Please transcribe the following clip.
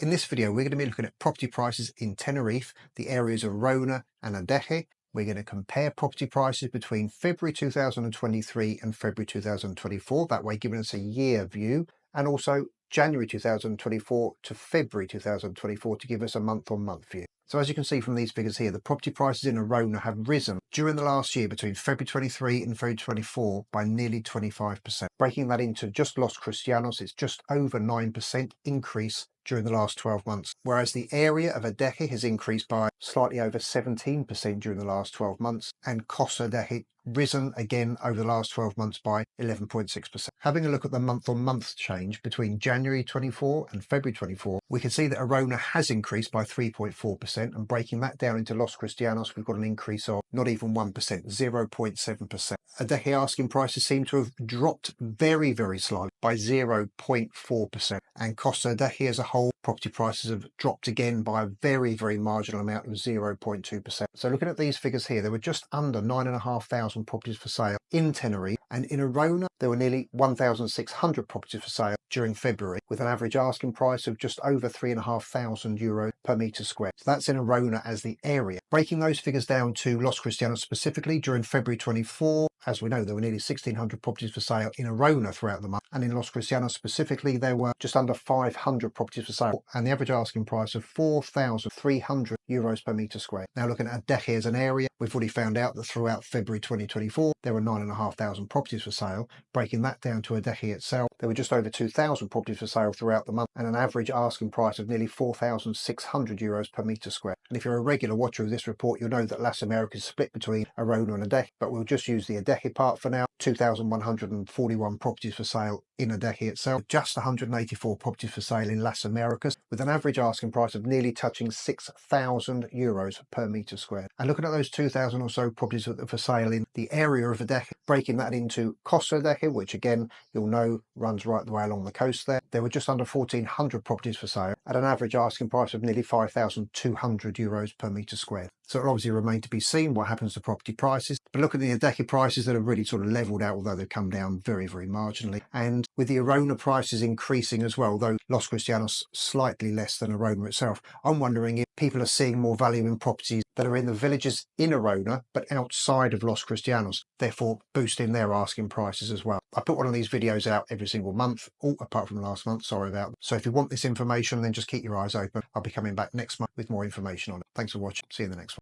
In this video, we're going to be looking at property prices in Tenerife, the areas of Rona and Adeje. We're going to compare property prices between February 2023 and February 2024, that way giving us a year view, and also January 2024 to February 2024 to give us a month-on-month view. So as you can see from these figures here, the property prices in Rona have risen during the last year between February 23 and February 24 by nearly 25%. Breaking that into just Los Cristianos, it's just over 9% increase during the last 12 months, whereas the area of Adeje has increased by slightly over 17% during the last 12 months, and Costa Adeje risen again over the last 12 months by 11.6%. Having a look at the month-on-month change between January 24 and February 24, we can see that Rona has increased by 3.4%, and breaking that down into Los Cristianos, we've got an increase of not even 1%, 0.7%. Adeje asking prices seem to have dropped very, very slightly by 0.4%, and Costa Adeje as a whole, property prices have dropped again by a very, very marginal amount of 0.2%. So looking at these figures here, there were just under 9,500 properties for sale in Tenerife, and in Rona there were nearly 1,600 properties for sale during February, with an average asking price of just over €3,500 per metre square. So that's in Rona as the area. Breaking those figures down to Los Cristianos specifically, during February 24, as we know, there were nearly 1,600 properties for sale in Rona throughout the month, and in Los Cristianos specifically, there were just under 500 properties for sale, and the average asking price of €4,300 per metre square. Now looking at Adeje as an area, we've already found out that throughout February 2024, there were 9,500 properties for sale. Breaking that down to Adeje itself, there were just over 2,000 properties for sale throughout the month, and an average asking price of nearly €4,600 per metre square. And if you're a regular watcher of this report, you'll know that Las Americas is split between Rona and Adeje, but we'll just use the Adeje part for now. 2,141 properties for sale in Adeje itself, just 184 properties for sale in Las Americas, with an average asking price of nearly touching €6,000 per metre square. And looking at those 2,000 or so properties that are for sale in the area of Adeje, breaking that into Costa Adeje, which again you'll know runs right the way along the coast there were just under 1,400 properties for sale at an average asking price of nearly €5,200 per metre square. So it'll obviously remain to be seen what happens to property prices. But look at the Adeje prices that have really sort of levelled out, although they've come down very, very marginally. And with the Rona prices increasing as well, though Los Cristianos slightly less than Rona itself, I'm wondering if people are seeing more value in properties that are in the villages in Rona but outside of Los Cristianos, therefore boosting their asking prices as well. I put one of these videos out every single month, all apart from last month, sorry about that. So if you want this information, then just keep your eyes open. I'll be coming back next month with more information on it. Thanks for watching. See you in the next one.